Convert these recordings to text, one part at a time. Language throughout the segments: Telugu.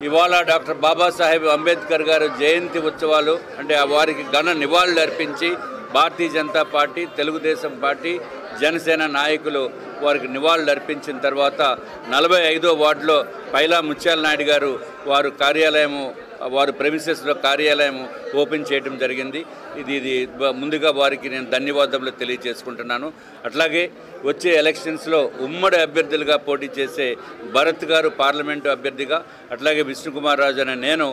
ఇవాళ డాక్టర్ బాబాసాహెబ్ అంబేద్కర్ గారు జయంతి ఉత్సవాలు అంటే వారికి ఘన నివాళులు అర్పించి భారతీయ జనతా పార్టీ, తెలుగుదేశం పార్టీ, జనసేన నాయకులు వారికి నివాళులు అర్పించిన తర్వాత 45వ వార్డులో పైలా ముత్యాల నాయుడు గారు వారు ప్రెమిసెస్లో కార్యాలయం ఓపెన్ చేయడం జరిగింది. ఇది ముందుగా వారికి నేను ధన్యవాదాలు తెలియజేసుకుంటున్నాను. అట్లాగే వచ్చే ఎలక్షన్స్లో ఉమ్మడి అభ్యర్థులుగా పోటీ చేసే భరత్ గారు పార్లమెంటు అభ్యర్థిగా, అట్లాగే విష్ణుకుమార్ రాజు అనే నేను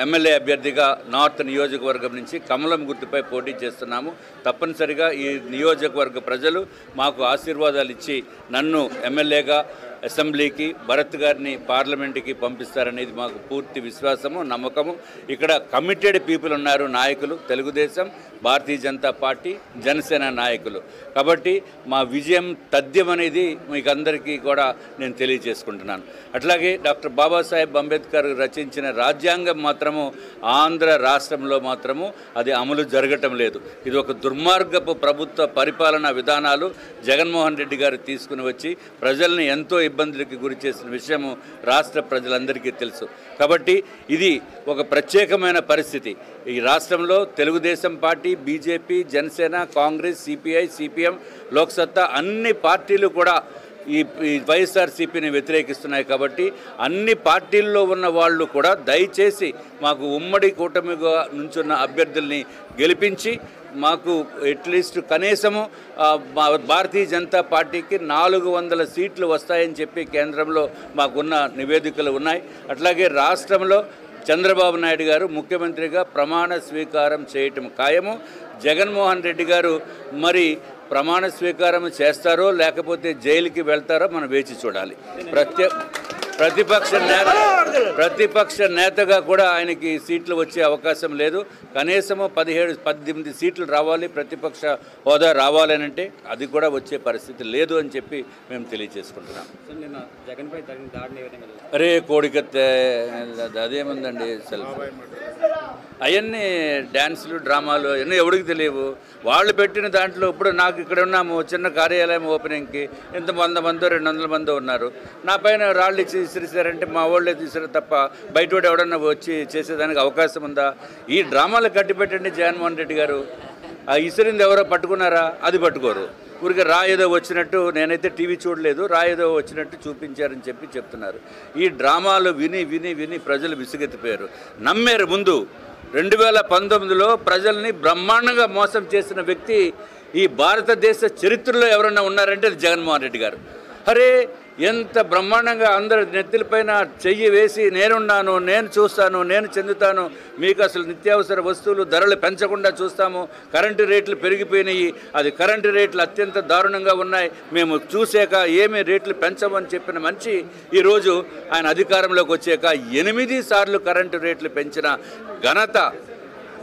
ఎమ్మెల్యే అభ్యర్థిగా నార్త్ నియోజకవర్గం నుంచి కమలం గుర్తుపై పోటీ చేస్తున్నాము. తప్పనిసరిగా ఈ నియోజకవర్గ ప్రజలు మాకు ఆశీర్వాదాలు ఇచ్చి నన్ను ఎమ్మెల్యేగా అసెంబ్లీకి, భరత్ గారిని పార్లమెంటుకి పంపిస్తారనేది మాకు పూర్తి విశ్వాసము, నమ్మకము. ఇక్కడ కమిటెడ్ పీపుల్ ఉన్నారు, నాయకులు, తెలుగుదేశం, భారతీయ జనతా పార్టీ, జనసేన నాయకులు. కాబట్టి మా విజయం తథ్యం అనేది మీకు అందరికీ కూడా నేను తెలియజేసుకుంటున్నాను. అట్లాగే డాక్టర్ బాబాసాహెబ్ అంబేద్కర్ రచించిన రాజ్యాంగం మాత్రము ఆంధ్ర రాష్ట్రంలో మాత్రము అది అమలు జరగటం లేదు. ఇది ఒక దుర్మార్గపు ప్రభుత్వ పరిపాలనా విధానాలు జగన్మోహన్ రెడ్డి గారు తీసుకుని వచ్చి ప్రజల్ని ఎంతో ఇబ్బందులకి గురి చేసిన విషయము రాష్ట్ర ప్రజలందరికీ తెలుసు. కాబట్టి ఇది ఒక ప్రత్యేకమైన పరిస్థితి. ఈ రాష్ట్రంలో Telugu Desam party, BJP, Janasena, Congress, CPI, CPM, Lok Satta అన్ని పార్టీలు కూడా ఈ వైఎస్ఆర్సీపీని వ్యతిరేకిస్తున్నాయి. కాబట్టి అన్ని పార్టీల్లో ఉన్న వాళ్ళు కూడా దయచేసి మాకు ఉమ్మడి కూటమిగా నుంచున్న అభ్యర్థుల్ని గెలిపించి మాకు అట్లీస్ట్ కనీసము భారతీయ జనతా పార్టీకి 400 సీట్లు వస్తాయని చెప్పి కేంద్రంలో మాకున్న నివేదికలు ఉన్నాయి. అట్లాగే రాష్ట్రంలో చంద్రబాబు నాయుడు గారు ముఖ్యమంత్రిగా ప్రమాణ స్వీకారం చేయటం ఖాయము. జగన్మోహన్ రెడ్డి గారు మరి ప్రమాణ స్వీకారం చేస్తారో లేకపోతే జైలుకి వెళ్తారో మనం వేచి చూడాలి. ప్రతిపక్ష నేతగా కూడా ఆయనకి సీట్లు వచ్చే అవకాశం లేదు. కనీసము 17-18 సీట్లు రావాలి, ప్రతిపక్ష హోదా రావాలనంటే అది కూడా వచ్చే పరిస్థితి లేదు అని చెప్పి మేము తెలియజేసుకుంటున్నాం. అరే కోడికత్తే అదేముందండి, అసలు అవన్నీ డ్యాన్సులు, డ్రామాలు అవన్నీ ఎవరికి తెలియవు. వాళ్ళు పెట్టిన దాంట్లో ఇప్పుడు నాకు ఇక్కడ ఉన్నాము చిన్న కార్యాలయం ఓపెనింగ్కి ఎంత 100 మందో 200 మందో ఉన్నారు. నా పైన రాళ్ళు ఇచ్చి విసిరిసారంటే మా వాళ్ళే తీసారు తప్ప బయటోడు ఎవడన్నా వచ్చి చేసేదానికి అవకాశం ఉందా? ఈ డ్రామాలు కట్టిపెట్టండి జగన్మోహన్ రెడ్డి గారు. ఆ ఇసిరింది ఎవరో పట్టుకున్నారా? అది పట్టుకోరు. ఊరికి రా ఏదో వచ్చినట్టు, నేనైతే టీవీ చూడలేదు, రా ఏదో వచ్చినట్టు చూపించారని చెప్పి చెప్తున్నారు. ఈ డ్రామాలు విని విని విని ప్రజలు విసుగెత్తిపోయారు, నమ్మారు. ముందు 2019లో ప్రజల్ని బ్రహ్మాండంగా మోసం చేసిన వ్యక్తి ఈ భారతదేశ చరిత్రలో ఎవరన్నా ఉన్నారంటే అది జగన్మోహన్ రెడ్డి గారు. అరే ఎంత బ్రహ్మాండంగా అందరు నెత్తిలపైన చెయ్యి వేసి నేనున్నాను, నేను చూస్తాను, నేను చెందుతాను, మీకు అసలు నిత్యావసర వస్తువులు ధరలు పెంచకుండా చూస్తాము, కరెంటు రేట్లు పెరిగిపోయినాయి, అది కరెంటు రేట్లు అత్యంత దారుణంగా ఉన్నాయి, మేము చూసాక ఏమీ రేట్లు పెంచమని చెప్పిన మనిషి ఈరోజు ఆయన అధికారంలోకి వచ్చాక 8 సార్లు కరెంటు రేట్లు పెంచిన ఘనత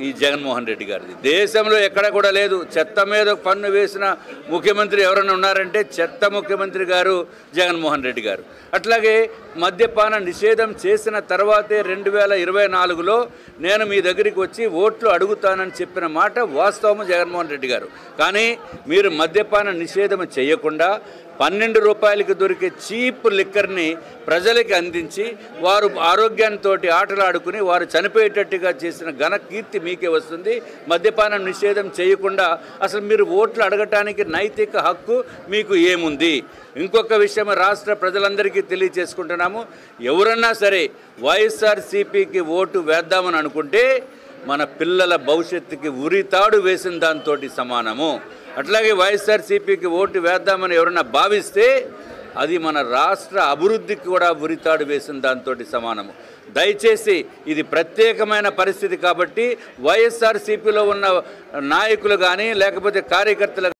ఈ జగన్మోహన్ రెడ్డి గారిది. దేశంలో ఎక్కడ కూడా లేదు. చెత్త మీద పన్ను వేసిన ముఖ్యమంత్రి ఎవరైనా ఉన్నారంటే చెత్త ముఖ్యమంత్రి గారు జగన్మోహన్ రెడ్డి గారు. అట్లాగే మద్యపాన నిషేధం చేసిన తర్వాతే 2024లో నేను మీ దగ్గరికి వచ్చి ఓట్లు అడుగుతానని చెప్పిన మాట వాస్తవము జగన్మోహన్ రెడ్డి గారు. కానీ మీరు మద్యపాన నిషేధం చేయకుండా 12 రూపాయలకి దొరికే చీప్ లిక్కర్ని ప్రజలకి అందించి వారు ఆరోగ్యంతో ఆటలాడుకుని వారు చనిపోయేటట్టుగా చేసిన ఘన కీర్తి మీకే వస్తుంది. మద్యపానం నిషేధం చేయకుండా అసలు మీరు ఓట్లు అడగటానికి నైతిక హక్కు మీకు ఏముంది? ఇంకొక విషయం రాష్ట్ర ప్రజలందరికీ తెలియజేసుకుంటున్నాము, ఎవరన్నా సరే వైఎస్ఆర్సీపీకి ఓటు వేద్దామని అనుకుంటే మన పిల్లల భవిష్యత్తుకి ఉరితాడు వేసిన దాంతో సమానము. అట్లాగే వైఎస్ఆర్సీపీకి ఓటు వేద్దామని ఎవరన్నా భావిస్తే అది మన రాష్ట్ర అభివృద్ధికి కూడా ఉరితాడు వేసిన దాంతో సమానము. దయచేసి ఇది ప్రత్యేకమైన పరిస్థితి కాబట్టి వైఎస్ఆర్సీపీలో ఉన్న నాయకులు కానీ లేకపోతే కార్యకర్తలు